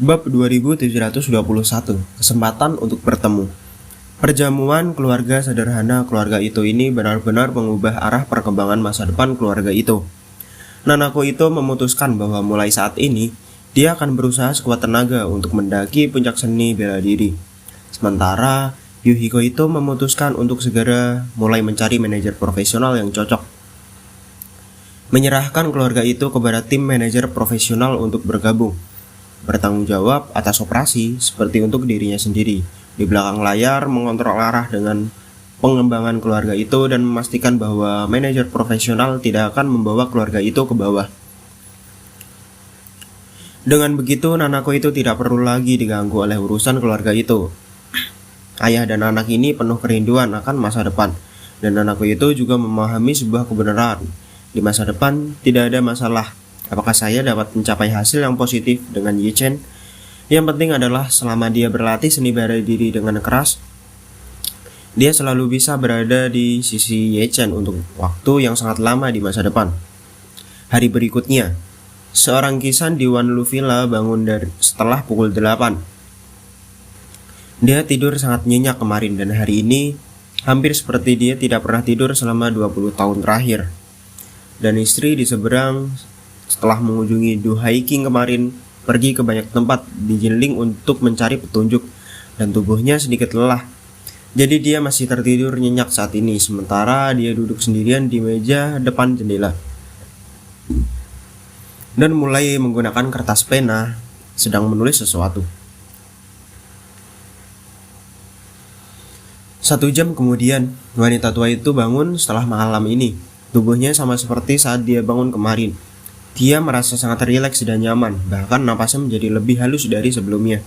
Bab 2721, kesempatan untuk bertemu. Perjamuan keluarga sederhana keluarga Ito ini benar-benar mengubah arah perkembangan masa depan keluarga Ito. Nanako Ito memutuskan bahwa mulai saat ini, dia akan berusaha sekuat tenaga untuk mendaki puncak seni bela diri. Sementara, Yuhiko Ito memutuskan untuk segera mulai mencari manajer profesional yang cocok. Menyerahkan keluarga itu kepada tim manajer profesional untuk bergabung, bertanggung jawab atas operasi seperti untuk dirinya sendiri. Di belakang layar mengontrol arah dengan pengembangan keluarga itu dan memastikan bahwa manajer profesional tidak akan membawa keluarga itu ke bawah. Dengan begitu, Nanako itu tidak perlu lagi diganggu oleh urusan keluarga itu. Ayah dan anak ini penuh kerinduan akan masa depan, dan Nanako itu juga memahami sebuah kebenaran. Di masa depan tidak ada masalah apakah saya dapat mencapai hasil yang positif dengan Ye Chen. Yang penting adalah selama dia berlatih seni bela diri dengan keras, dia selalu bisa berada di sisi Ye Chen untuk waktu yang sangat lama di masa depan. Hari berikutnya, seorang Kisan di Wanlu Villa bangun setelah pukul 8. Dia tidur sangat nyenyak kemarin dan hari ini hampir seperti dia tidak pernah tidur selama 20 tahun terakhir. Dan istri di seberang setelah mengunjungi Du Hiking kemarin pergi ke banyak tempat di Jinling untuk mencari petunjuk dan tubuhnya sedikit lelah. Jadi dia masih tertidur nyenyak saat ini sementara dia duduk sendirian di meja depan jendela dan mulai menggunakan kertas pena sedang menulis sesuatu. 1 jam kemudian, wanita tua itu bangun setelah malam ini. Tubuhnya sama seperti saat dia bangun kemarin. Dia merasa sangat rileks dan nyaman, bahkan napasnya menjadi lebih halus dari sebelumnya.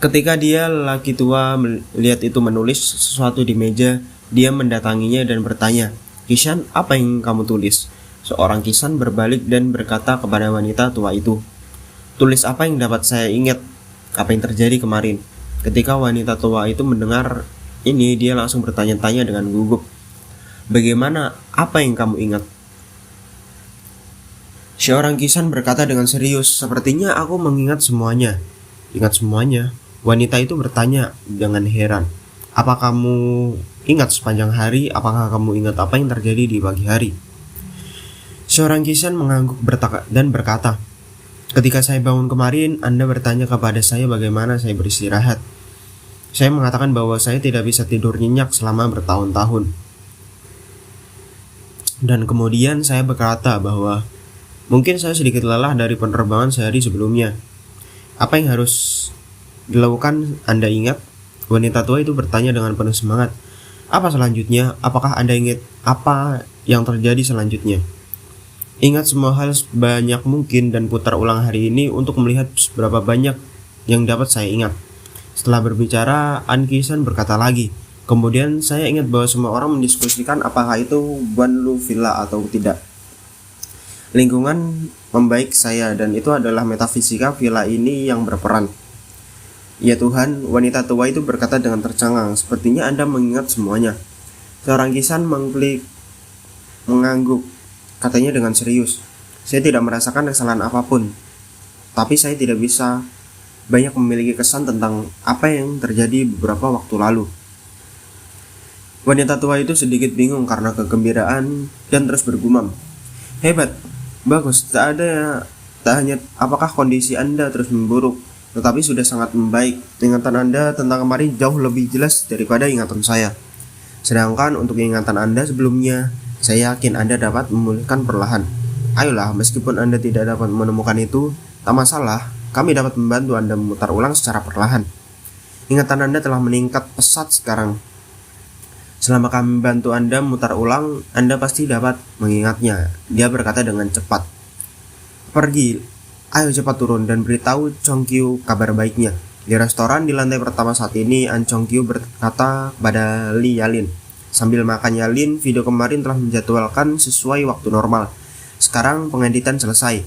Ketika dia lelaki tua melihat itu menulis sesuatu di meja, dia mendatanginya dan bertanya, "Kisan, apa yang kamu tulis?" Seorang Kisan berbalik dan berkata kepada wanita tua itu, "Tulis apa yang dapat saya ingat, apa yang terjadi kemarin." Ketika wanita tua itu mendengar ini, dia langsung bertanya-tanya dengan gugup, "Bagaimana? Apa yang kamu ingat?" Seorang Kisan berkata dengan serius, "Sepertinya aku mengingat semuanya." "Ingat semuanya?" Wanita itu bertanya dengan heran. "Apa kamu ingat sepanjang hari? Apakah kamu ingat apa yang terjadi di pagi hari?" Seorang Kisan mengangguk dan berkata, "Ketika saya bangun kemarin, Anda bertanya kepada saya bagaimana saya beristirahat. Saya mengatakan bahwa saya tidak bisa tidur nyenyak selama bertahun-tahun. Dan kemudian saya berkata bahwa mungkin saya sedikit lelah dari penerbangan sehari sebelumnya. Apa yang harus dilakukan Anda ingat?" Wanita tua itu bertanya dengan penuh semangat. "Apa selanjutnya? Apakah Anda ingat apa yang terjadi selanjutnya?" "Ingat semua hal sebanyak mungkin dan putar ulang hari ini untuk melihat seberapa banyak yang dapat saya ingat." Setelah berbicara, An Kisan berkata lagi, "Kemudian saya ingat bahwa semua orang mendiskusikan apakah itu Wanlu Villa atau tidak. Lingkungan membaik saya dan itu adalah metafisika villa ini yang berperan." "Ya Tuhan," wanita tua itu berkata dengan tercengang, "sepertinya Anda mengingat semuanya." Seorang Kisan mengangguk, katanya dengan serius, "Saya tidak merasakan kesalahan apapun, tapi saya tidak bisa banyak memiliki kesan tentang apa yang terjadi beberapa waktu lalu." Wanita tua itu sedikit bingung karena kegembiraan dan terus bergumam, "Hebat, bagus, tak hanya apakah kondisi Anda terus memburuk, tetapi sudah sangat membaik. Ingatan Anda tentang kemarin jauh lebih jelas daripada ingatan saya. Sedangkan untuk ingatan Anda sebelumnya, saya yakin Anda dapat memulihkan perlahan. Ayolah, meskipun Anda tidak dapat menemukan itu, tak masalah, kami dapat membantu Anda memutar ulang secara perlahan. Ingatan Anda telah meningkat pesat sekarang. Selama kami membantu Anda memutar ulang, Anda pasti dapat mengingatnya." Dia berkata dengan cepat, "Pergi, ayo cepat turun dan beritahu Chong Kyu kabar baiknya." Di restoran di lantai pertama saat ini, An Chong Kyu berkata kepada Li Yalin, "Sambil makan Yalin, video kemarin telah menjadwalkan sesuai waktu normal. Sekarang pengeditan selesai.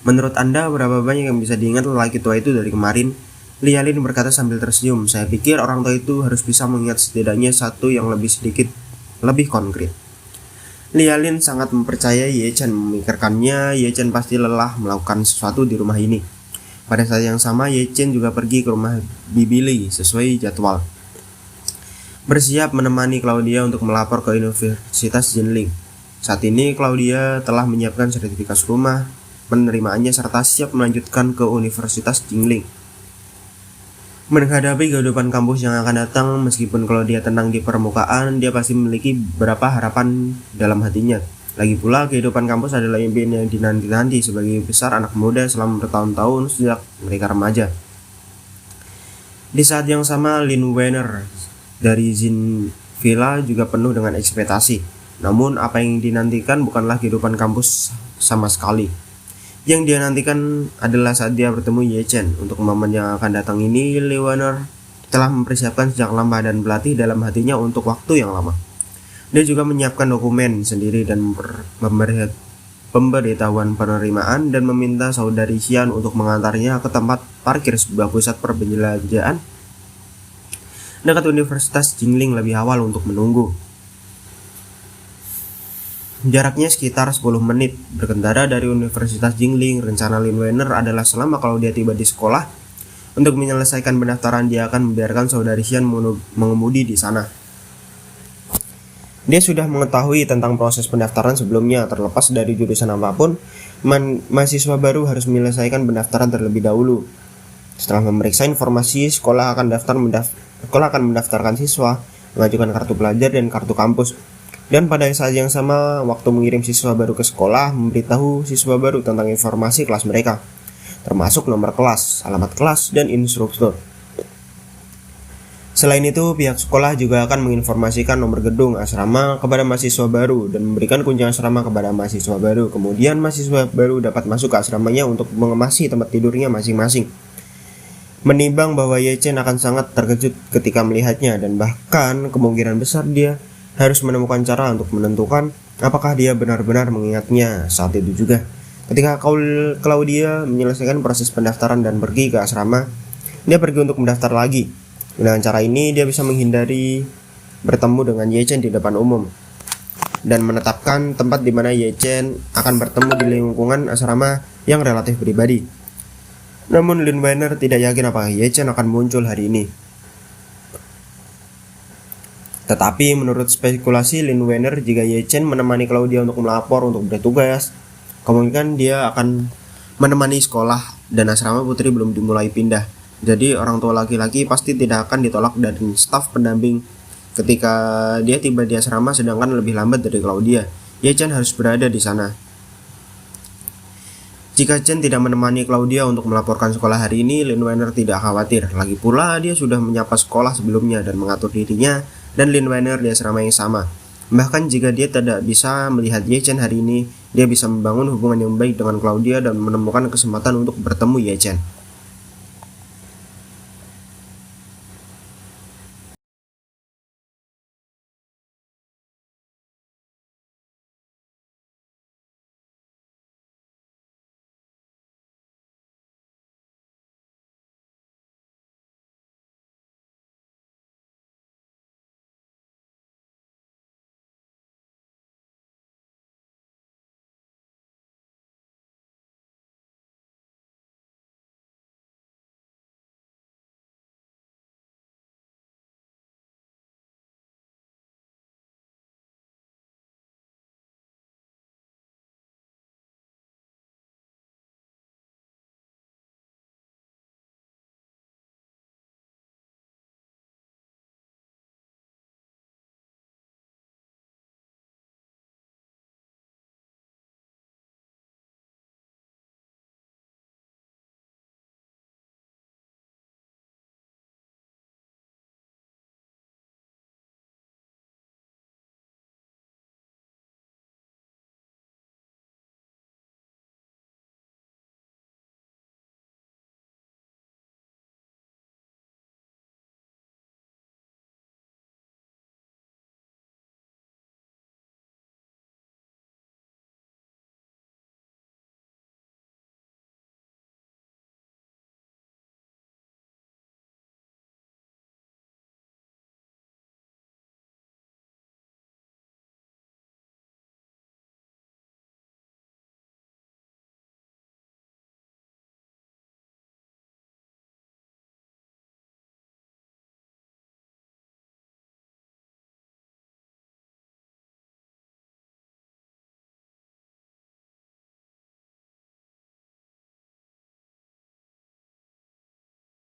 Menurut Anda, berapa banyak yang bisa diingat lelaki tua itu dari kemarin?" Li Yalin berkata sambil tersenyum, "Saya pikir orang tua itu harus bisa mengingat setidaknya satu yang lebih sedikit, lebih konkret." Lialin sangat mempercayai Ye Chen. Memikirkannya, Ye Chen pasti lelah melakukan sesuatu di rumah ini. Pada saat yang sama, Ye Chen juga pergi ke rumah Bibi Li sesuai jadwal, bersiap menemani Claudia untuk melapor ke Universitas Jinling. Saat ini Claudia telah menyiapkan sertifikat rumah penerimaannya serta siap melanjutkan ke Universitas Jinling. Menghadapi kehidupan kampus yang akan datang, meskipun Claudia tenang di permukaan, dia pasti memiliki beberapa harapan dalam hatinya. Lagi pula, kehidupan kampus adalah impian yang dinanti-nanti sebagai besar anak muda selama bertahun-tahun sejak mereka remaja. Di saat yang sama, Lin Weiner dari Zin Villa juga penuh dengan ekspektasi. Namun, apa yang dinantikan bukanlah kehidupan kampus sama sekali. Yang dia nantikan adalah saat dia bertemu Ye Chen. Untuk momen yang akan datang ini, Lin Weiner telah mempersiapkan sejak lama dan berlatih dalam hatinya untuk waktu yang lama. Dia juga menyiapkan dokumen sendiri dan pemberitahuan penerimaan dan meminta saudari Xian untuk mengantarnya ke tempat parkir sebuah pusat perbelanjaan dekat Universitas Jinling lebih awal untuk menunggu. Jaraknya sekitar 10 menit berkendara dari Universitas Jinling. Rencana Lin Weiner adalah selama kalau dia tiba di sekolah untuk menyelesaikan pendaftaran, dia akan membiarkan saudari Xian mengemudi di sana. Dia sudah mengetahui tentang proses pendaftaran sebelumnya. Terlepas dari jurusan apapun, mahasiswa baru harus menyelesaikan pendaftaran terlebih dahulu. Setelah memeriksa informasi, sekolah akan mendaftarkan siswa, mengajukan kartu pelajar dan kartu kampus. Dan pada saat yang sama, waktu mengirim siswa baru ke sekolah, memberitahu siswa baru tentang informasi kelas mereka, termasuk nomor kelas, alamat kelas, dan instruktur. Selain itu, pihak sekolah juga akan menginformasikan nomor gedung asrama kepada mahasiswa baru dan memberikan kunci asrama kepada mahasiswa baru. Kemudian mahasiswa baru dapat masuk ke asramanya untuk mengemasi tempat tidurnya masing-masing. Menimbang bahwa Ye Chen akan sangat terkejut ketika melihatnya, dan bahkan kemungkinan besar dia harus menemukan cara untuk menentukan apakah dia benar-benar mengingatnya saat itu juga. Ketika Claudia menyelesaikan proses pendaftaran dan pergi ke asrama, dia pergi untuk mendaftar lagi. Dengan cara ini, dia bisa menghindari bertemu dengan Ye Chen di depan umum dan menetapkan tempat di mana Ye Chen akan bertemu di lingkungan asrama yang relatif pribadi. Namun Lin Weiner tidak yakin apakah Ye Chen akan muncul hari ini. Tetapi menurut spekulasi Lin Weiner, jika Ye Chen menemani Claudia untuk melapor untuk bertugas, kemungkinan dia akan menemani sekolah dan asrama putri belum dimulai pindah. Jadi orang tua laki-laki pasti tidak akan ditolak dari staf pendamping ketika dia tiba di asrama, sedangkan lebih lambat dari Claudia. Ye Chen harus berada di sana. Jika Chen tidak menemani Claudia untuk melaporkan sekolah hari ini, Lin Weiner tidak khawatir. Lagi pula, dia sudah menyapa sekolah sebelumnya dan mengatur dirinya dan Lin Weiner di asrama yang sama. Bahkan jika dia tidak bisa melihat Ye Chen hari ini, dia bisa membangun hubungan yang baik dengan Claudia dan menemukan kesempatan untuk bertemu Ye Chen.